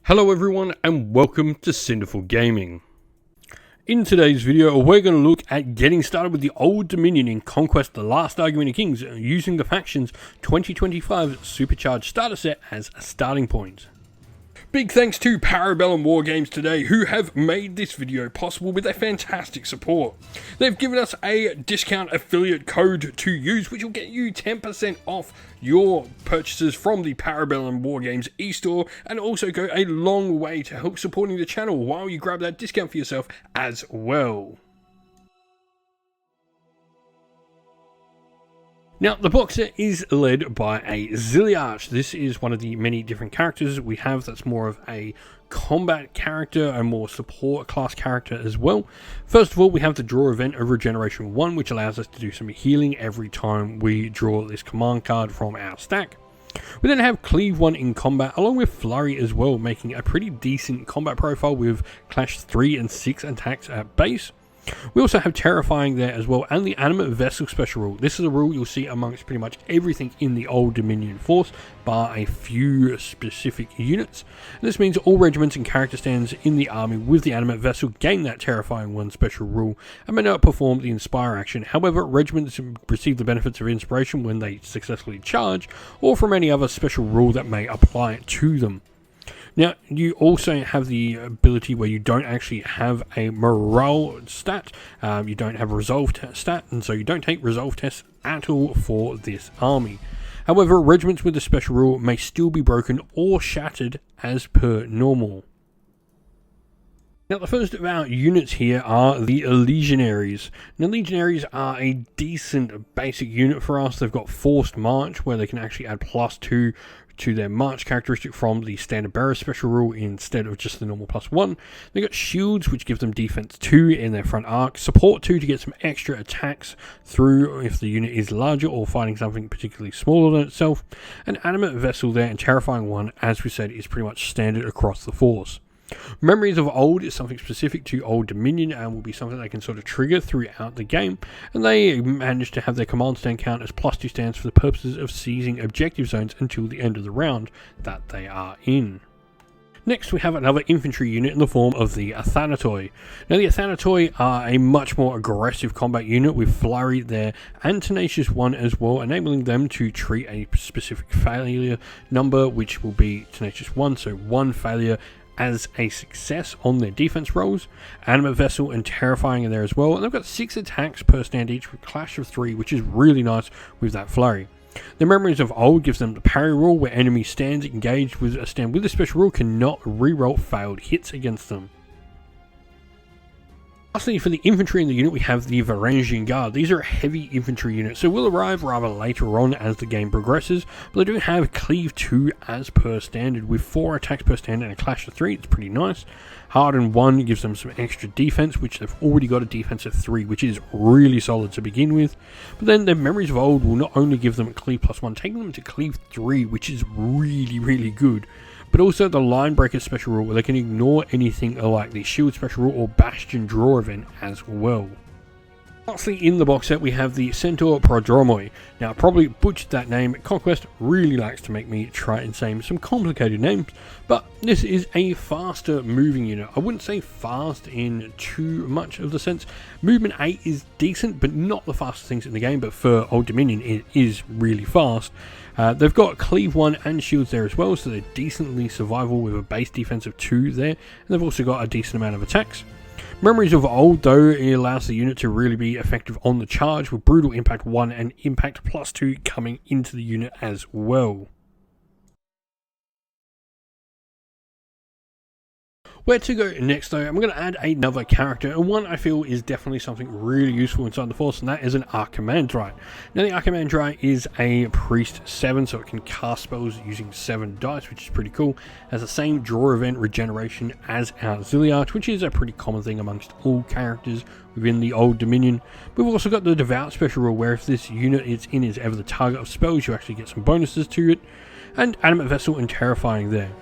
Hello everyone and welcome to Cinderful Gaming. In today's video we're going to look at getting started with the Old Dominion in Conquest: The Last Argument of Kings using the faction's 2025 Supercharged starter set as a starting point. Big thanks to Parabellum Wargames today, who have made this video possible with their fantastic support. They've given us a discount affiliate code to use, which will get you 10% off your purchases from the Parabellum Wargames e-store, and also go a long way to help supporting the channel while you grab that discount for yourself as well. Now, the box set is led by a Xhiliarch. This is one of the many different characters we have that's more of a combat character and more support class character as well. First of all, we have the draw event of Regeneration 1, which allows us to do some healing every time we draw this command card from our stack. We then have Cleave 1 in combat, along with Flurry as well, making a pretty decent combat profile with Clash 3 and 6 attacks at base. We also have Terrifying there as well, and the Animate Vessel special rule. This is a rule you'll see amongst pretty much everything in the Old Dominion force, bar a few specific units. And this means all regiments and character stands in the army with the Animate Vessel gain that Terrifying 1 special rule and may not perform the Inspire action. However, regiments receive the benefits of Inspiration when they successfully charge, or from any other special rule that may apply to them. Now, you also have the ability where you don't actually have a morale stat, you don't have a resolve stat, and so you don't take resolve tests at all for this army. However, regiments with the special rule may still be broken or shattered as per normal. Now, the first of our units here are the Legionaries. Now, Legionaries are a decent basic unit for us. They've got Forced March, where they can actually add +2 to their March characteristic from the Standard Bearer special rule instead of just the normal +1. They've got Shields, which give them Defense 2 in their front arc, Support 2 to get some extra attacks through if the unit is larger or fighting something particularly smaller than itself, and Animate Vessel there, and Terrifying 1, as we said, is pretty much standard across the force. Memories of Old is something specific to Old Dominion and will be something they can sort of trigger throughout the game, and they manage to have their command stand count as +2 stands for the purposes of seizing objective zones until the end of the round that they are in. Next, we have another infantry unit in the form of the Athanatoi. Now, the Athanatoi are a much more aggressive combat unit with Flurry there and Tenacious 1 as well, enabling them to treat a specific failure number, which will be Tenacious 1, so 1 failure as a success on their defense rolls. Animate Vessel and Terrifying are there as well, and they've got 6 attacks per stand each with Clash of 3, which is really nice with that Flurry. The Memories of Old gives them the parry rule, where enemy stands engaged with a stand with a special rule cannot reroll failed hits against them. Lastly, for the infantry in the unit, we have the Varangian Guard. These are a heavy infantry unit, so will arrive rather later on as the game progresses, but they do have Cleave 2 as per standard, with 4 attacks per stand and a Clash of 3. It's pretty nice. Harden 1 gives them some extra defense, which they've already got a defense of 3, which is really solid to begin with. But then their Memories of Old will not only give them Cleave +1, taking them to Cleave 3, which is really good, but also the Line Breaker special rule, where they can ignore anything like the Shield special rule or Bastion draw event as well. Lastly, in the box set, we have the Centaur Prodromoi. Now, I probably butchered that name. Conquest really likes to make me try and say some complicated names, but this is a faster moving unit. I wouldn't say fast in too much of the sense. Movement 8 is decent, but not the fastest things in the game, but for Old Dominion, it is really fast. They've got Cleave 1 and Shields there as well, so they're decently survival with a base defense of 2 there, and they've also got a decent amount of attacks. Memories of Old, though, it allows the unit to really be effective on the charge, with Brutal Impact 1 and Impact +2 coming into the unit as well. Where to go next, though, I'm going to add another character, and one I feel is definitely something really useful inside the force, and that is an Archimandrite. Now, the Archimandrite is a Priest 7, so it can cast spells using 7 dice, which is pretty cool. It has the same draw event regeneration as our Xhiliarch, which is a pretty common thing amongst all characters within the Old Dominion. We've also got the Devout special rule, where if this unit is ever the target of spells, you actually get some bonuses to it, and Animate Vessel and Terrifying there.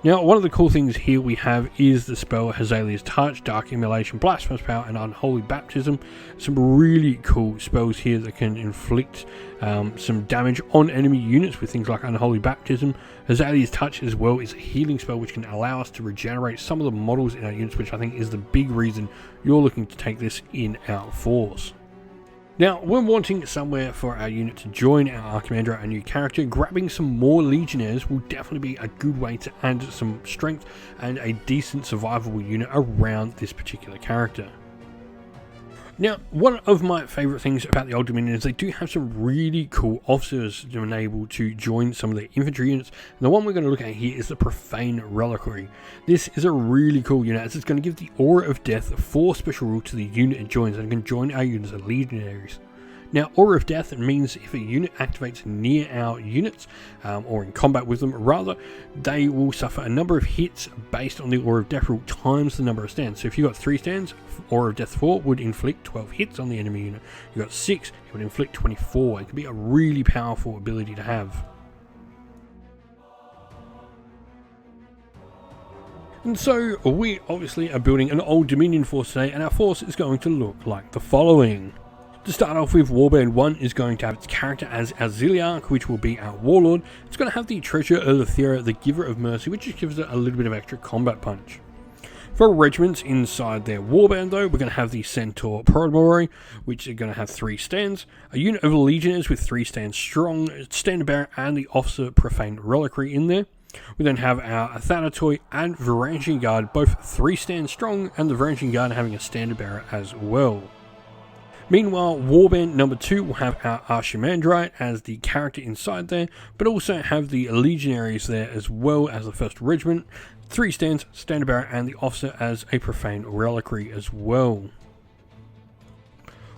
Now, one of the cool things here we have is the spell Xhiliarch's Touch, Dark Immolation, Blasphemous Power, and Unholy Baptism. Some really cool spells here that can inflict some damage on enemy units with things like Unholy Baptism. Xhiliarch's Touch as well is a healing spell which can allow us to regenerate some of the models in our units, which I think is the big reason you're looking to take this in our force. Now, when wanting somewhere for our unit to join our Archimandra, a new character, grabbing some more Legionnaires will definitely be a good way to add some strength and a decent survivable unit around this particular character. Now, one of my favourite things about the Old Dominion is they do have some really cool officers to enable to join some of their infantry units. And the one we're going to look at here is the Profane Reliquary. This is a really cool unit as it's going to give the Aura of Death 4 special rule to the unit it joins, and it can join our units as Legionaries. Now, Aura of Death means if a unit activates near our units, or in combat with them rather, they will suffer a number of hits based on the Aura of Death rule times the number of stands. So if you've got 3 stands, Aura of Death 4 would inflict 12 hits on the enemy unit. You've got 6, it would inflict 24. It can be a really powerful ability to have. And so we obviously are building an Old Dominion force today, and our force is going to look like the following. To start off with, Warband 1 is going to have its character as our Xhiliarch, which will be our Warlord. It's going to have the Treasure Eleuthera, the Giver of Mercy, which just gives it a little bit of extra combat punch. For regiments inside their Warband though, we're going to have the Centaur Prodmori, which are going to have 3 stands, a unit of Legionnaires with 3 stands strong, Standard Bearer and the Officer Profane Reliquary in there. We then have our Athanatoi and Varangian Guard, both 3 stands strong, and the Varangian Guard having a Standard Bearer as well. Meanwhile, Warband number 2 will have our Archimandrite as the character inside there, but also have the Legionaries there as well as the 1st Regiment, 3 stands, Standard Bearer and the Officer as a Profane Reliquary as well.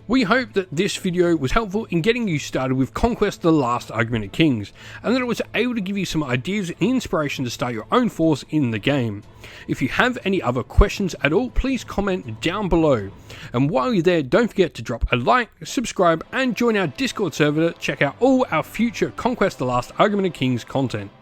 We hope that this video was helpful in getting you started with Conquest: The Last Argument of Kings, and that it was able to give you some ideas and inspiration to start your own force in the game. If you have any other questions at all, please comment down below. And while you're there, don't forget to drop a like, subscribe, and join our Discord server to check out all our future Conquest: The Last Argument of Kings content.